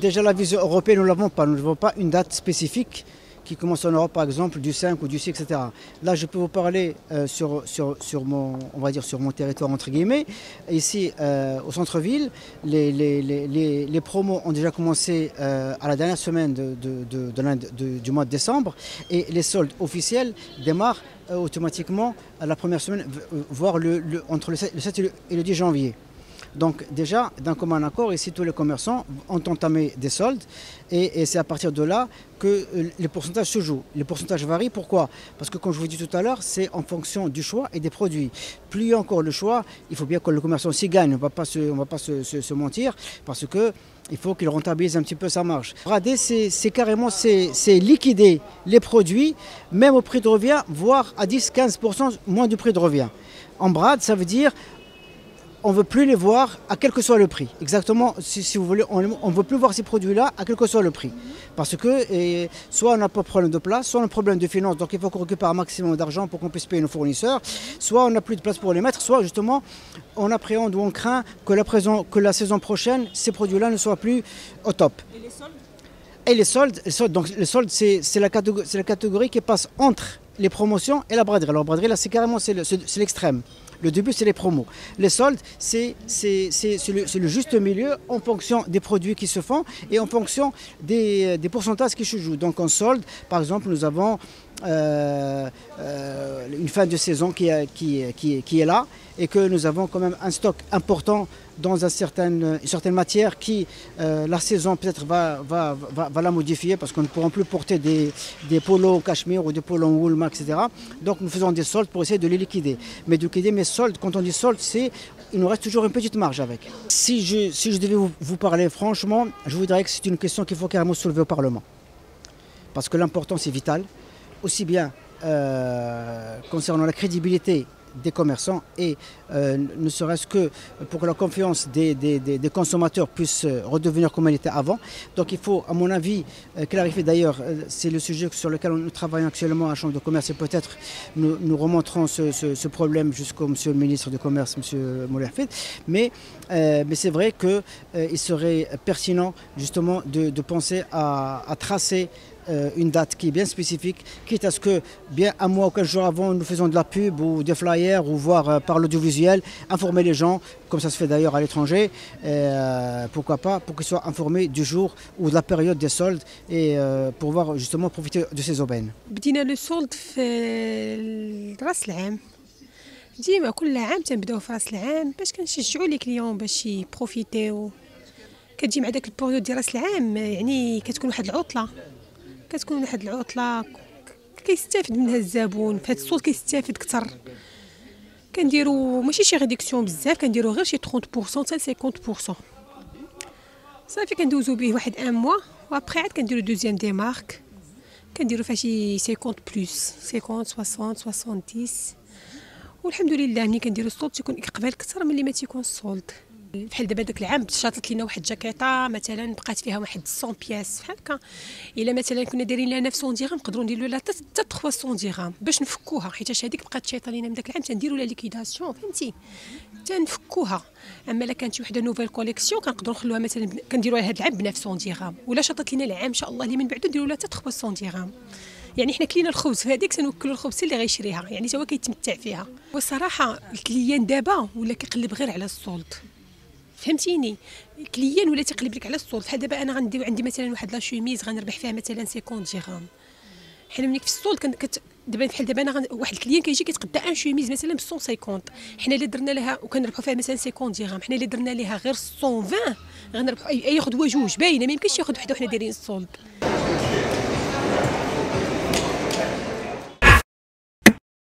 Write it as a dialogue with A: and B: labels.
A: Déjà la vision européenne, nous ne l'avons pas. Nous n'avons pas une date spécifique qui commence en Europe, par exemple, du 5 ou du 6, etc. Là, je peux vous parler sur mon territoire, entre guillemets. Ici, au centre-ville, les promos ont déjà commencé à la dernière semaine du mois de décembre et les soldes officiels démarrent automatiquement à la première semaine, voire entre le 7 et le 10 janvier. Donc déjà, d'un commun accord, ici tous les commerçants ont entamé des soldes et c'est à partir de là que les pourcentages se jouent. Les pourcentages varient, pourquoi? Parce que comme je vous dis tout à l'heure, c'est en fonction du choix et des produits. Plus il y a encore le choix, il faut bien que le commerçant s'y gagne, on ne va pas se mentir, parce que il faut qu'il rentabilise un petit peu sa marge. Brader, c'est carrément liquider les produits, même au prix de revient, voire à 10-15% moins du prix de revient. En brade, ça veut dire on ne veut plus les voir à quel que soit le prix. Exactement, si vous voulez, on ne veut plus voir ces produits-là à quel que soit le prix. Parce que soit on n'a pas de problème de place, soit on a un problème de finance, donc il faut qu'on récupère un maximum d'argent pour qu'on puisse payer nos fournisseurs, soit on n'a plus de place pour les mettre, soit justement on appréhende ou on craint que la saison prochaine, ces produits-là ne soient plus au top. Et les soldes, c'est la catégorie qui passe entre les promotions et la braderie. Alors la braderie, là, c'est carrément l'extrême. Le début, c'est les promos. Les soldes, c'est le juste milieu en fonction des produits qui se font et en fonction des pourcentages qui se jouent. Donc en solde, par exemple, nous avons une fin de saison qui est là et que nous avons quand même un stock important dans une certaine matière qui, la saison peut-être va la modifier parce qu'on ne pourra plus porter des polos en cachemire ou des polos en wool, etc. Donc nous faisons des soldes pour essayer de les liquider. Mais mes soldes, quand on dit soldes, il nous reste toujours une petite marge avec. Si je devais vous parler franchement, je vous dirais que c'est une question qu'il faut carrément soulever au Parlement. Parce que l'importance est vitale, aussi bien concernant la crédibilité des commerçants et ne serait-ce que pour que la confiance des consommateurs puisse redevenir comme elle était avant. Donc il faut, à mon avis, clarifier. D'ailleurs, c'est le sujet sur lequel nous travaillons actuellement à la Chambre de commerce et peut-être nous remonterons ce problème jusqu'au Monsieur le ministre du Commerce, Monsieur Moulay Hafid. Mais c'est vrai qu'il serait pertinent justement de penser à tracer une date qui est bien spécifique, quitte à ce que bien un mois ou 15 jours avant nous faisons de la pub ou des flyers ou voir par l'audiovisuel, informer les gens, comme ça se fait d'ailleurs à l'étranger, pourquoi pas, pour qu'ils soient informés du jour ou de la période des soldes et pouvoir justement profiter de ces aubaines.
B: بدينا لو سولد في راس العام ديما كل عام تنبداو في راس العام باش كنشجعوا لي كليون باش يبروفيتيو كتجي مع داك البيريود ديال راس العام يعني كتكون واحد العطله كيستافد منها الزبون في هاد السولد كيستافد كثر كنديروا ماشي شي ريدكسيون بزاف كنديروا غير شي 30% حتى 50% صافي كندوزو به واحد ان موا وابخي عاد كنديروا دوزيام ديمارك كنديروا فيها شي 50 بلس 50 60 70 والحمد لله ملي كنديروا السولد تيكون اقبال كثر من اللي ما تيكون السولد بحال دابا داك العام شاطت لينا واحد جاكيطه مثلا بقات فيها واحد 100 بياس بحال هكا الا مثلا كنا دايرين لها 900 درهم نقدروا نديروا لها حتى 300 درهم باش نفكوها حيت هذيك بقات شايطه لينا من داك العام تنديروا لها ليكيداسيون فهمتي تنفكوها. اما الا كانت شي وحده نوفيل كوليكسيون كنقدروا نخلوها مثلا كنديروا لها هذا العام ب 900 درهم ولا شاطت لينا العام ان شاء الله اللي من بعده نديروا لها حتى 300 درهم. يعني حنا كلينا الخبز في هذيك تنوكلوا الخبز اللي غيشريها يعني هو كيتمتع فيها. والصراحه الكليان دابا ولا كيقلب غير على السولد فهمتيني كليان ولا تيقلب لك على السولد. بحال دابا انا عندي مثلا واحد لا شوميز غنربح فيها مثلا 50 درهم حنا ملي في السولد دابا بحال دابا انا واحد الكليان كيجي كيتقدا ان شوميز مثلا ب 150 حنا اللي درنا لها وكنربحوا فيها مثلا 50 درهم حنا اللي درنا لها غير 120 غنربحوا ياخذ جوج باينه ما يمكنش ياخذ وحده وحنا دايرين السولد.